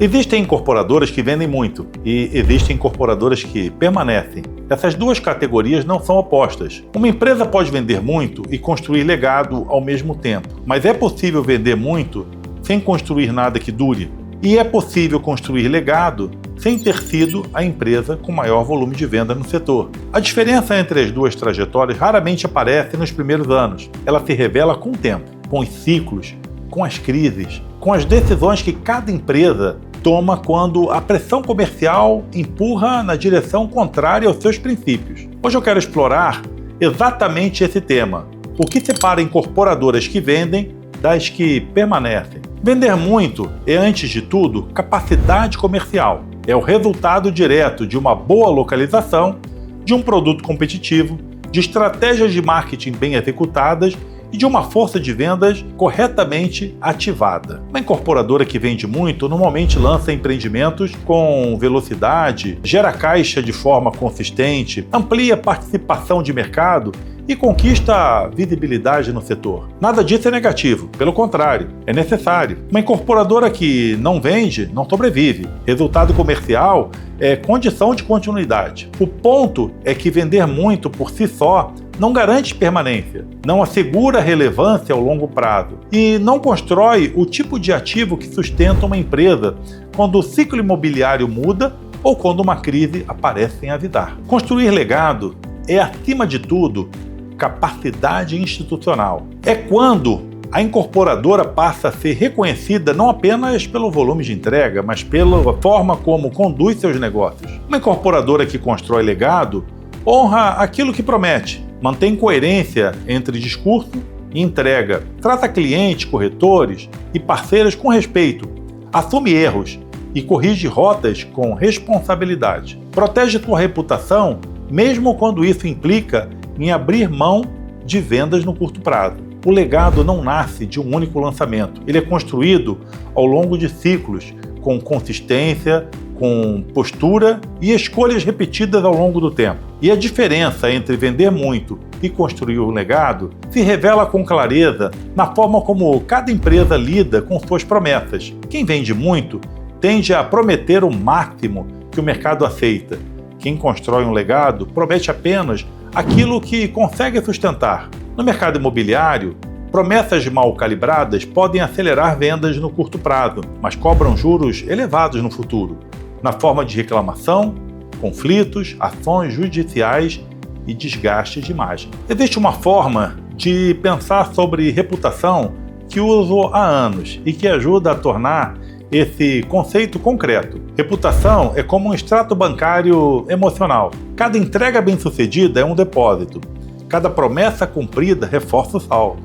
Existem incorporadoras que vendem muito e existem incorporadoras que permanecem. Essas duas categorias não são opostas. Uma empresa pode vender muito e construir legado ao mesmo tempo, mas é possível vender muito sem construir nada que dure. E é possível construir legado sem ter sido a empresa com maior volume de venda no setor. A diferença entre as duas trajetórias raramente aparece nos primeiros anos. Ela se revela com o tempo, com os ciclos, com as crises, com as decisões que cada empresa toma quando a pressão comercial empurra na direção contrária aos seus princípios. Hoje eu quero explorar exatamente esse tema. O que separa incorporadoras que vendem das que permanecem? Vender muito é, antes de tudo, capacidade comercial. É o resultado direto de uma boa localização, de um produto competitivo, de estratégias de marketing bem executadas e de uma força de vendas corretamente ativada. Uma incorporadora que vende muito normalmente lança empreendimentos com velocidade, gera caixa de forma consistente, amplia participação de mercado e conquista visibilidade no setor. Nada disso é negativo, pelo contrário, é necessário. Uma incorporadora que não vende, não sobrevive. Resultado comercial é condição de continuidade. O ponto é que vender muito por si só não garante permanência, não assegura relevância ao longo prazo e não constrói o tipo de ativo que sustenta uma empresa quando o ciclo imobiliário muda ou quando uma crise aparece sem avisar. Construir legado é, acima de tudo, capacidade institucional. É quando a incorporadora passa a ser reconhecida não apenas pelo volume de entrega, mas pela forma como conduz seus negócios. Uma incorporadora que constrói legado honra aquilo que promete, mantém coerência entre discurso e entrega, trata clientes, corretores e parceiros com respeito, assume erros e corrige rotas com responsabilidade. Protege sua reputação mesmo quando isso implica em abrir mão de vendas no curto prazo. O legado não nasce de um único lançamento. Ele é construído ao longo de ciclos, com consistência, com postura e escolhas repetidas ao longo do tempo. E a diferença entre vender muito e construir um legado se revela com clareza na forma como cada empresa lida com suas promessas. Quem vende muito tende a prometer o máximo que o mercado aceita. Quem constrói um legado promete apenas aquilo que consegue sustentar. No mercado imobiliário, promessas mal calibradas podem acelerar vendas no curto prazo, mas cobram juros elevados no futuro, na forma de reclamação, conflitos, ações judiciais e desgaste de imagem. Existe uma forma de pensar sobre reputação que uso há anos e que ajuda a tornar esse conceito concreto. Reputação é como um extrato bancário emocional. Cada entrega bem-sucedida é um depósito. Cada promessa cumprida reforça o saldo.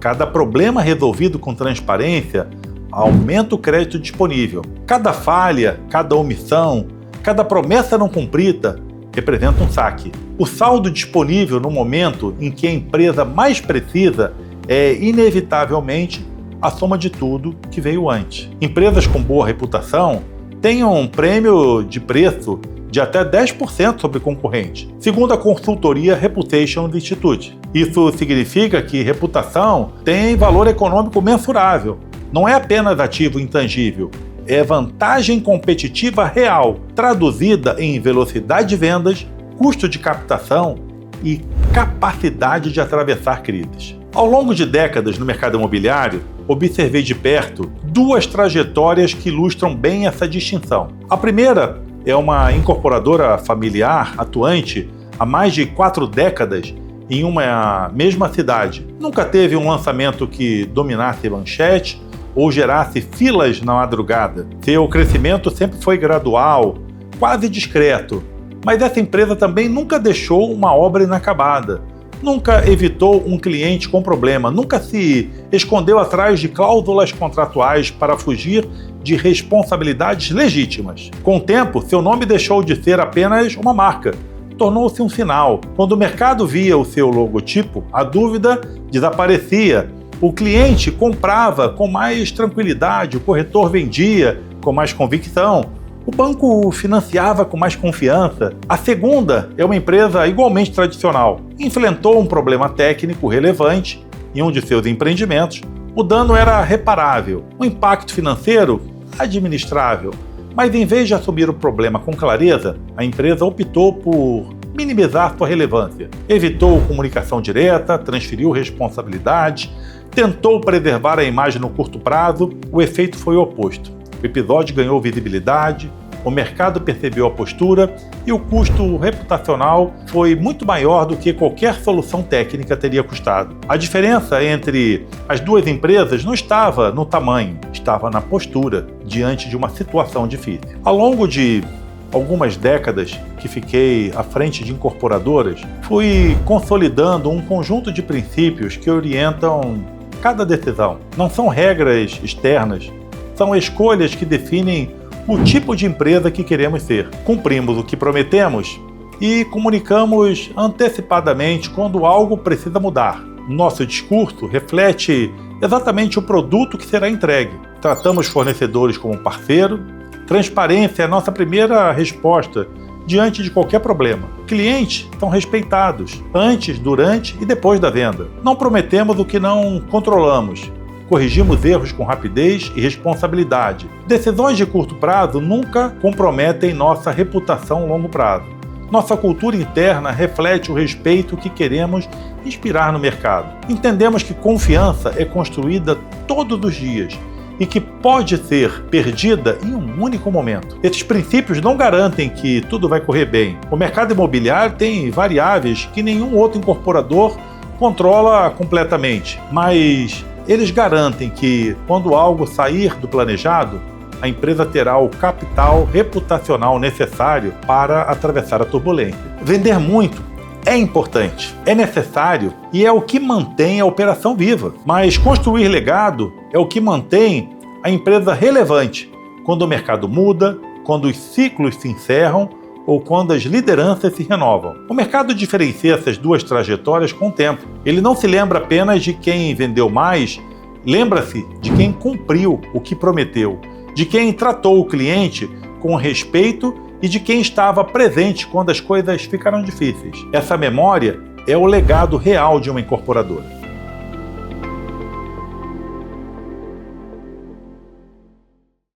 Cada problema resolvido com transparência aumenta o crédito disponível. Cada falha, cada omissão, cada promessa não cumprida representa um saque. O saldo disponível no momento em que a empresa mais precisa é, inevitavelmente, a soma de tudo que veio antes. Empresas com boa reputação têm um prêmio de preço de até 10% sobre concorrente, segundo a consultoria Reputation Institute. Isso significa que reputação tem valor econômico mensurável. Não é apenas ativo intangível, é vantagem competitiva real, traduzida em velocidade de vendas, custo de captação e capacidade de atravessar crises. Ao longo de décadas no mercado imobiliário, observei de perto duas trajetórias que ilustram bem essa distinção. A primeira é uma incorporadora familiar atuante há mais de 4 décadas em uma mesma cidade. Nunca teve um lançamento que dominasse manchete ou gerasse filas na madrugada. Seu crescimento sempre foi gradual, quase discreto, mas essa empresa também nunca deixou uma obra inacabada. Nunca evitou um cliente com problema, nunca se escondeu atrás de cláusulas contratuais para fugir de responsabilidades legítimas. Com o tempo, seu nome deixou de ser apenas uma marca, tornou-se um sinal. Quando o mercado via o seu logotipo, a dúvida desaparecia. O cliente comprava com mais tranquilidade, o corretor vendia com mais convicção, o banco financiava com mais confiança. A segunda é uma empresa igualmente tradicional. Enfrentou um problema técnico relevante em um de seus empreendimentos. O dano era reparável. O impacto financeiro administrável, mas em vez de assumir o problema com clareza, a empresa optou por minimizar sua relevância. Evitou comunicação direta, transferiu responsabilidade, tentou preservar a imagem no curto prazo. O efeito foi o oposto. O episódio ganhou visibilidade, o mercado percebeu a postura e o custo reputacional foi muito maior do que qualquer solução técnica teria custado. A diferença entre as duas empresas não estava no tamanho, estava na postura diante de uma situação difícil. Ao longo de algumas décadas que fiquei à frente de incorporadoras, fui consolidando um conjunto de princípios que orientam cada decisão. Não são regras externas, são escolhas que definem o tipo de empresa que queremos ser. Cumprimos o que prometemos e comunicamos antecipadamente quando algo precisa mudar. Nosso discurso reflete exatamente o produto que será entregue. Tratamos fornecedores como parceiro. Transparência é a nossa primeira resposta diante de qualquer problema. Clientes são respeitados antes, durante e depois da venda. Não prometemos o que não controlamos. Corrigimos erros com rapidez e responsabilidade. Decisões de curto prazo nunca comprometem nossa reputação a longo prazo. Nossa cultura interna reflete o respeito que queremos inspirar no mercado. Entendemos que confiança é construída todos os dias e que pode ser perdida em um único momento. Esses princípios não garantem que tudo vai correr bem. O mercado imobiliário tem variáveis que nenhum outro incorporador controla completamente, mas eles garantem que, quando algo sair do planejado, a empresa terá o capital reputacional necessário para atravessar a turbulência. Vender muito é importante, é necessário e é o que mantém a operação viva. Mas construir legado é o que mantém a empresa relevante quando o mercado muda, quando os ciclos se encerram ou quando as lideranças se renovam. O mercado diferencia essas duas trajetórias com o tempo. Ele não se lembra apenas de quem vendeu mais, lembra-se de quem cumpriu o que prometeu, de quem tratou o cliente com respeito e de quem estava presente quando as coisas ficaram difíceis. Essa memória é o legado real de uma incorporadora.